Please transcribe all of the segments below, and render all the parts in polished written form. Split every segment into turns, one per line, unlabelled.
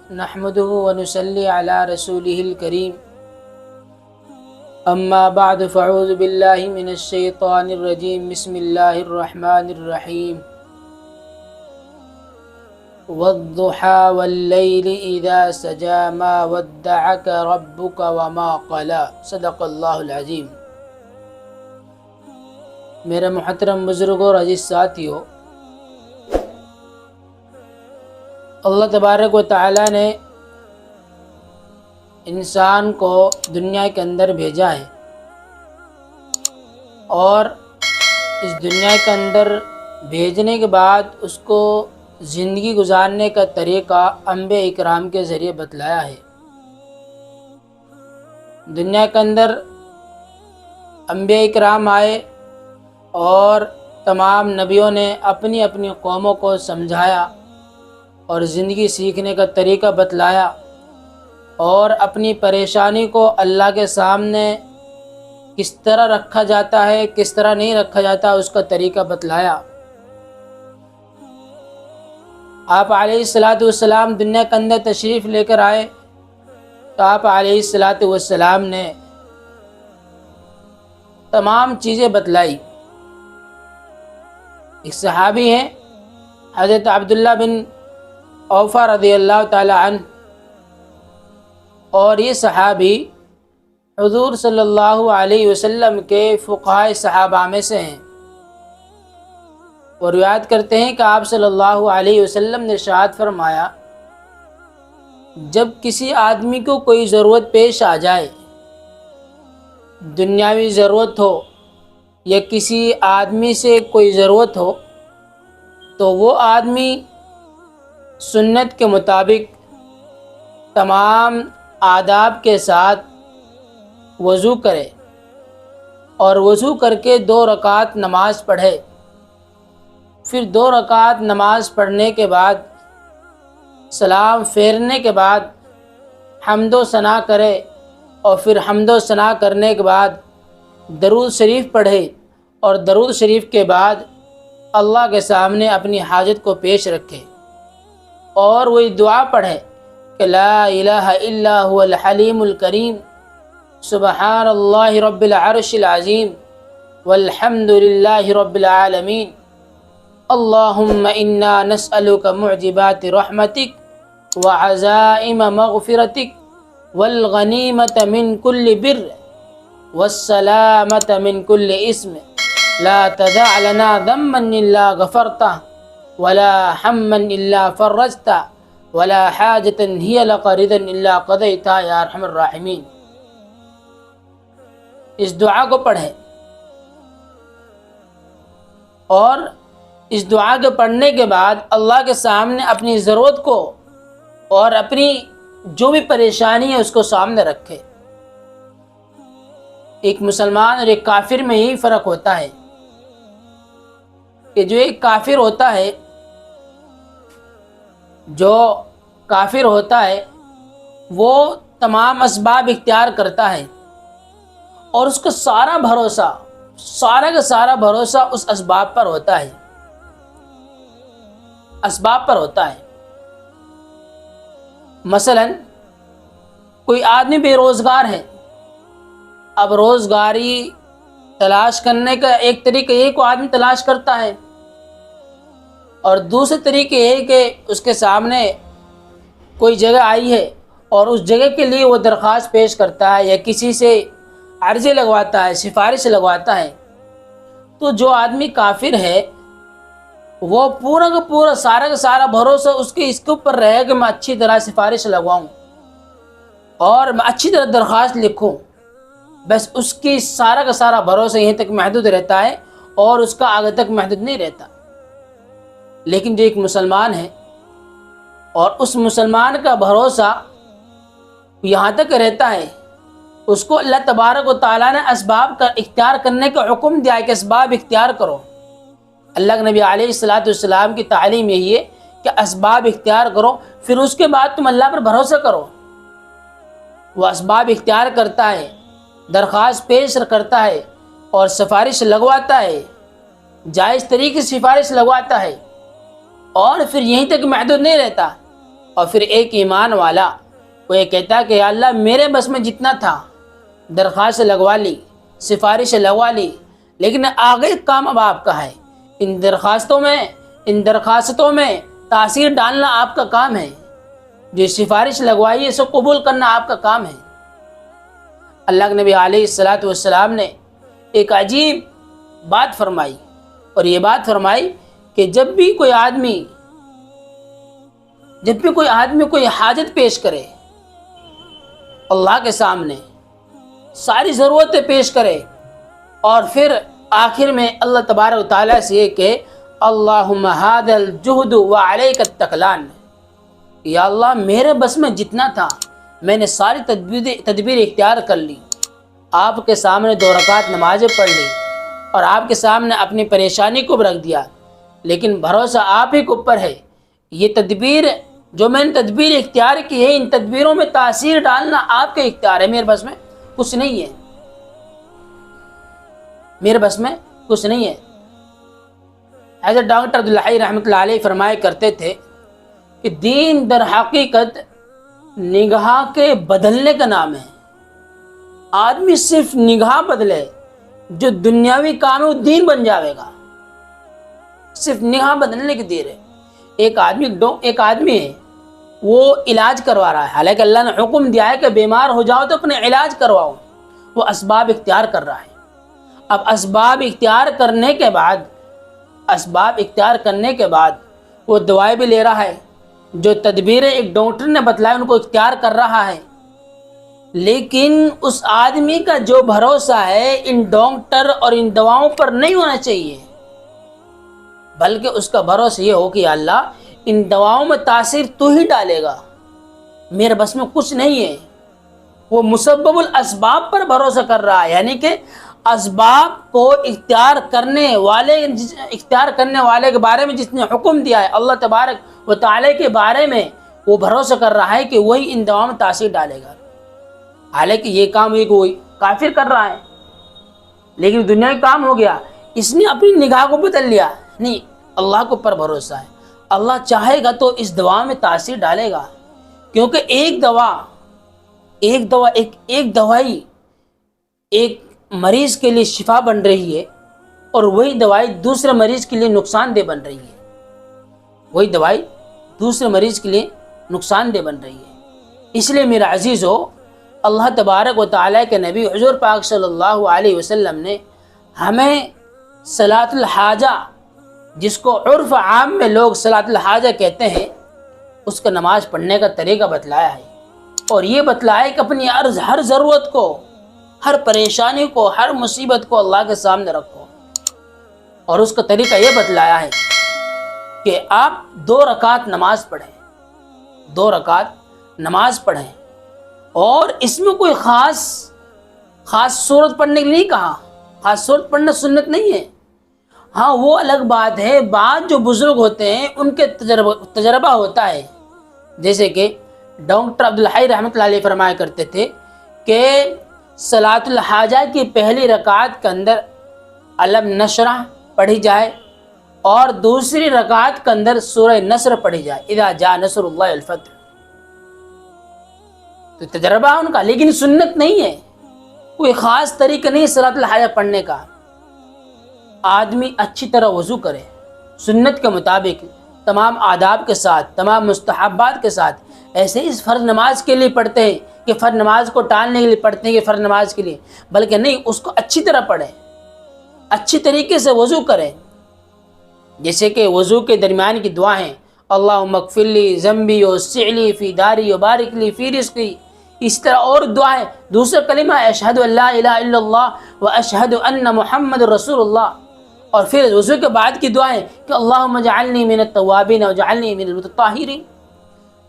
نحمده ونصلي على رسوله الكريم اما بعد فاعوذ بالله من الشيطان الرجيم بسم الله الرحمن الرحيم والضحى والليل اذا سجى ما ودعك ربك وما قلى صدق اللہ العظیم۔ میرے محترم بزرگوں اور عزیز ساتھیوں، اللہ تبارک و تعالیٰ نے انسان کو دنیا کے اندر بھیجا ہے، اور اس دنیا کے اندر بھیجنے کے بعد اس کو زندگی گزارنے کا طریقہ انبیاء اکرام کے ذریعے بتلایا ہے۔ دنیا کے اندر انبیاء اکرام آئے اور تمام نبیوں نے اپنی اپنی قوموں کو سمجھایا اور زندگی سیکھنے کا طریقہ بتلایا، اور اپنی پریشانی کو اللہ کے سامنے کس طرح رکھا جاتا ہے، کس طرح نہیں رکھا جاتا، اس کا طریقہ بتلایا۔ آپ علیہ السلام دنیا کے اندر تشریف لے کر آئے تو آپ علیہ السلام نے تمام چیزیں بتلائی۔ ایک صحابی ہیں حضرت عبداللہ بن اوفا رضی اللہ تعالی عنہ، اور یہ صحابی حضور صلی اللہ علیہ وسلم کے فقہاء صحابہ میں سے ہیں، اور روایت کرتے ہیں کہ آپ صلی اللہ علیہ وسلم نے ارشاد فرمایا، جب کسی آدمی کو کوئی ضرورت پیش آ جائے، دنیاوی ضرورت ہو یا کسی آدمی سے کوئی ضرورت ہو، تو وہ آدمی سنت کے مطابق تمام آداب کے ساتھ وضو کرے، اور وضو کر کے 2 رکعت نماز پڑھے، پھر 2 رکعت نماز پڑھنے کے بعد سلام پھیرنے کے بعد حمد و ثنا کرے، اور پھر حمد و ثنا کرنے کے بعد درود شریف پڑھے، اور درود شریف کے بعد اللہ کے سامنے اپنی حاجت کو پیش رکھے، اور وہی دعا پڑھے کہ لا الہ الا هو الحلیم الکریم سبحان اللہ رب العرش العظیم والحمد للہ رب العالمین اللہم انا نسألک معجبات رحمتک وعزائم مغفرتک والغنیمة من كل بر والسلامة من كل اسم لا تدع لنا ذنبا الا غفرته ولا ہما الا فرجتا ولا حاجتا هي لك رضا الا قضيتها یا ارحم الراحمین۔ اس دعا کو پڑھیں، اور اس دعا کے پڑھنے کے بعد اللہ کے سامنے اپنی ضرورت کو اور اپنی جو بھی پریشانی ہے اس کو سامنے رکھے۔ ایک مسلمان اور ایک کافر میں یہی فرق ہوتا ہے کہ جو ایک کافر ہوتا ہے، وہ تمام اسباب اختیار کرتا ہے، اور اس کا سارا کا سارا بھروسہ اس اسباب پر ہوتا ہے، مثلا کوئی آدمی بے روزگار ہے، اب روزگاری تلاش کرنے کا ایک طریقہ یہ کو آدمی تلاش کرتا ہے، اور دوسرے طریقے یہ کہ اس کے سامنے کوئی جگہ آئی ہے اور اس جگہ کے لیے وہ درخواست پیش کرتا ہے یا کسی سے عرضی لگواتا ہے، سفارش لگواتا ہے۔ تو جو آدمی کافر ہے وہ پورا کا پورا سارا کا سارا بھروسہ اس کے اوپر رہے کہ میں اچھی طرح سفارش لگواؤں اور میں اچھی طرح درخواست لکھوں، بس اس کی سارا کا سارا بھروسہ یہیں تک محدود رہتا ہے اور اس کا آگے تک محدود نہیں رہتا۔ لیکن جو ایک مسلمان ہے اور اس مسلمان کا بھروسہ یہاں تک رہتا ہے، اس کو اللہ تبارک و تعالیٰ نے اسباب کا اختیار کرنے کا حکم دیا ہے کہ اسباب اختیار کرو۔ اللہ کے نبی علیہ السلام کی تعلیم یہی ہے کہ اسباب اختیار کرو، پھر اس کے بعد تم اللہ پر بھروسہ کرو۔ وہ اسباب اختیار کرتا ہے، درخواست پیش کرتا ہے اور سفارش لگواتا ہے، جائز طریقے سے سفارش لگواتا ہے، اور پھر یہیں تک محدود نہیں رہتا، اور پھر ایک ایمان والا وہ یہ کہتا ہے کہ یا اللہ میرے بس میں جتنا تھا درخواست لگوا لی، سفارش لگوا لی، لیکن آگے کام اب آپ کا ہے، ان درخواستوں میں تاثیر ڈالنا آپ کا کام ہے، جو سفارش لگوائی ہے اسے قبول کرنا آپ کا کام ہے۔ اللہ کے نبی علیہ الصلاۃ والسلام نے ایک عجیب بات فرمائی، اور یہ بات فرمائی کہ جب بھی کوئی آدمی کوئی حاجت پیش کرے اللہ کے سامنے، ساری ضرورتیں پیش کرے، اور پھر آخر میں اللہ تبارک و تعالیٰ سے یہ کہ اللہم ھذا الجہد وعلیک التکلان، یا اللہ میرے بس میں جتنا تھا میں نے ساری تدبیر اختیار کر لی، آپ کے سامنے 2 رکعت نمازیں پڑھ لی، اور آپ کے سامنے اپنی پریشانی کو رکھ دیا، لیکن بھروسہ آپ ہی کے اوپر ہے، یہ تدبیر جو میں نے تدبیر اختیار کی ہے، ان تدبیروں میں تاثیر ڈالنا آپ کا اختیار ہے، میرے بس میں کچھ نہیں ہے، میرے بس میں کچھ نہیں ہے۔ حضرت ڈاکٹر عبدالحی رحمۃ اللہ علیہ فرمایا کرتے تھے کہ دین در حقیقت نگاہ کے بدلنے کا نام ہے۔ آدمی صرف نگاہ بدلے، جو دنیاوی کام ہے وہ دین بن جاوے گا، صرف نگاہ بدلنے کی دیر ہے۔ ایک آدمی ہے وہ علاج کروا رہا ہے، حالانکہ اللہ نے حکم دیا ہے کہ بیمار ہو جاؤ تو اپنے علاج کرواؤ، وہ اسباب اختیار کر رہا ہے۔ اب اسباب اختیار کرنے کے بعد وہ دوائیں بھی لے رہا ہے، جو تدبیریں ایک ڈاکٹر نے بتلائی ان کو اختیار کر رہا ہے، لیکن اس آدمی کا جو بھروسہ ہے ان ڈاکٹر اور ان دواؤں پر نہیں ہونا چاہیے، بلکہ اس کا بھروسہ یہ ہو کہ یا اللہ ان دواؤں میں تاثیر تو ہی ڈالے گا، میرے بس میں کچھ نہیں ہے۔ وہ مسبب الاسباب پر بھروسہ کر رہا ہے، یعنی کہ اسباب کو اختیار کرنے والے کے بارے میں جس نے حکم دیا ہے اللہ تبارک و تعالی کے بارے میں، وہ بھروسہ کر رہا ہے کہ وہی ان دواؤں میں تاثیر ڈالے گا، حالانکہ یہ کام کوئی کافر کر رہا ہے، لیکن دنیا کا کام ہو گیا، اس نے اپنی نگاہ کو بدل لیا۔ نہیں، اللہ کو پر بھروسہ ہے، اللہ چاہے گا تو اس دوا میں تاثیر ڈالے گا، کیونکہ ایک دوائی ایک مریض کے لیے شفا بن رہی ہے، اور وہی دوائی دوسرے مریض کے لیے نقصان دہ بن رہی ہے، اس لیے میرا عزیزو، اللہ تبارک و تعالیٰ کے نبی حضور پاک صلی اللہ علیہ وسلم نے ہمیں صلاۃ الحاجہ، جس کو عرف عام میں لوگ صلاۃ الحاجہ کہتے ہیں، اس کا نماز پڑھنے کا طریقہ بتلایا ہے، اور یہ بتلایا کہ اپنی ہر ضرورت کو، ہر پریشانی کو، ہر مصیبت کو اللہ کے سامنے رکھو، اور اس کا طریقہ یہ بتلایا ہے کہ آپ 2 رکعت نماز پڑھیں، اور اس میں کوئی خاص صورت پڑھنے کے لیے نہیں کہا، خاص صورت پڑھنا سنت نہیں ہے۔ ہاں وہ الگ بات ہے، بعض جو بزرگ ہوتے ہیں ان کے تجربہ ہوتا ہے، جیسے کہ ڈاکٹر عبدالحی رحمۃ اللہ علیہ فرمایا کرتے تھے کہ صلاۃ الحاجہ کی پہلی رکعت کے اندر الم نشرح پڑھی جائے، اور دوسری رکعت کے اندر سورہ نصر پڑھی جائے، اذا جاء نصر اللہ الفتح۔ تو تجربہ ان کا، لیکن سنت نہیں ہے، کوئی خاص طریقہ نہیں صلاۃ الحاجہ پڑھنے کا۔ آدمی اچھی طرح وضو کرے، سنت کے مطابق، تمام آداب کے ساتھ، تمام مستحبات کے ساتھ، ایسے اس فرض نماز کے لیے پڑھتے ہیں کہ فرض نماز کو ٹالنے کے لیے پڑھتے ہیں کہ فرض نماز کے لیے، بلکہ نہیں، اس کو اچھی طرح پڑھیں، اچھی طریقے سے وضو کریں، جیسے کہ وضو کے درمیان کی دعا ہیں، اللہم اغفر لی ذنبی ووسع لی فی داری وبارک لی فی رزقی، اس طرح اور دعائیں، دوسرا کلمہ اشہد ان لا الہ الا اللہ واشہد ان محمد رسول اللہ، اور پھر وضو کے بعد کی دعائیں کہ اللہم اجعلنی من التوابین واجعلنی من المتطہرین۔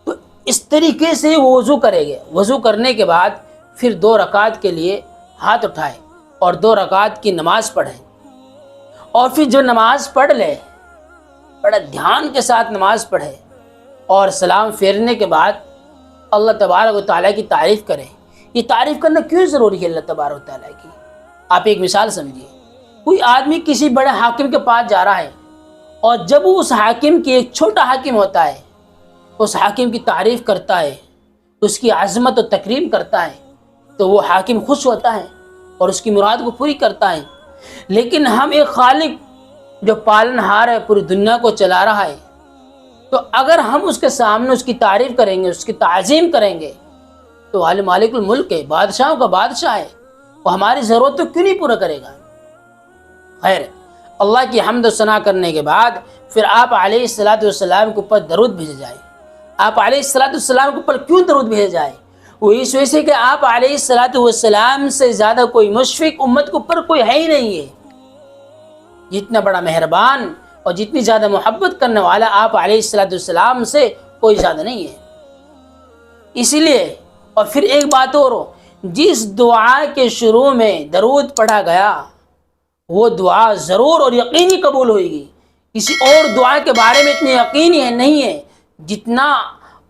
تو اس طریقے سے وہ وضو کرے گے، وضو کرنے کے بعد پھر 2 رکعت کے لیے ہاتھ اٹھائے اور 2 رکعت کی نماز پڑھیں، اور پھر جو نماز پڑھ لے بڑا دھیان کے ساتھ نماز پڑھے، اور سلام پھیرنے کے بعد اللہ تبارک و تعالیٰ کی تعریف کریں۔ یہ تعریف کرنا کیوں ضروری ہے اللہ تبارک و تعالیٰ کی؟ آپ ایک مثال سمجھیے، کوئی آدمی کسی بڑے حاکم کے پاس جا رہا ہے، اور جب وہ اس حاکم کی، ایک چھوٹا حاکم ہوتا ہے، اس حاکم کی تعریف کرتا ہے، اس کی عظمت و تکریم کرتا ہے، تو وہ حاکم خوش ہوتا ہے اور اس کی مراد کو پوری کرتا ہے۔ لیکن ہم ایک خالق جو پالن ہار ہے، پوری دنیا کو چلا رہا ہے، تو اگر ہم اس کے سامنے اس کی تعریف کریں گے، اس کی تعظیم کریں گے، تو عالم مالک الملک ہے، بادشاہوں کا بادشاہ ہے، وہ ہماری ضرورت تو کیوں نہیں پورا کرے گا؟ خیر، اللہ کی حمد و ثنا کرنے کے بعد پھر آپ علیہ الصلوۃ والسلام کے اوپر درود بھیجے جائے۔ آپ علیہ الصلوۃ والسلام کے اوپر کیوں درود بھیجے جائے؟ وہ اس وجہ سے کہ آپ علیہ الصلوۃ والسلام سے زیادہ کوئی مشفق امت کے اوپر کوئی ہے ہی نہیں ہے۔ جتنا بڑا مہربان اور جتنی زیادہ محبت کرنے والا آپ علیہ الصلوۃ والسلام سے کوئی زیادہ نہیں ہے۔ اسی لیے، اور پھر ایک بات اور ہو، جس دعا کے شروع میں درود پڑھا گیا وہ دعا ضرور اور یقینی قبول ہوئے گی۔ کسی اور دعا کے بارے میں اتنی یقین نہیں ہے جتنا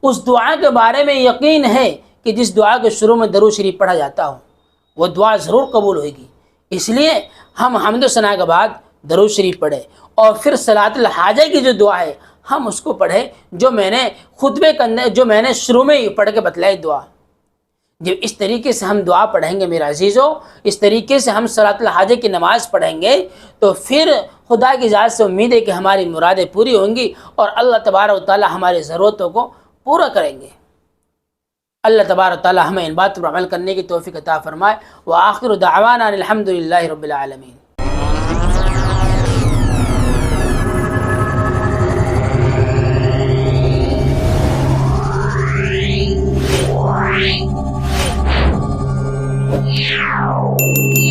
اس دعا کے بارے میں یقین ہے کہ جس دعا کے شروع میں درود شریف پڑھا جاتا ہو وہ دعا ضرور قبول ہوئے گی۔ اس لیے ہم حمد و ثنا کے بعد درود شریف پڑھیں، اور پھر صلاۃ الحاجہ کی جو دعا ہے ہم اس کو پڑھیں، جو میں نے خطبے کے اندر، جو میں نے شروع میں ہی پڑھ کے بتلائی دعا۔ جب اس طریقے سے ہم دعا پڑھیں گے میرے عزیزوں، اس طریقے سے ہم صلاۃ الحاجہ کی نماز پڑھیں گے، تو پھر خدا کی ذات سے امید ہے کہ ہماری مرادیں پوری ہوں گی اور اللہ تبارک و تعالی ہماری ضرورتوں کو پورا کریں گے۔ اللہ تبارک و تعالی ہمیں ان باتوں پر عمل کرنے کی توفیق عطا فرمائے۔ وآخر دعوانا الحمد للہ رب العالمین۔ Meow.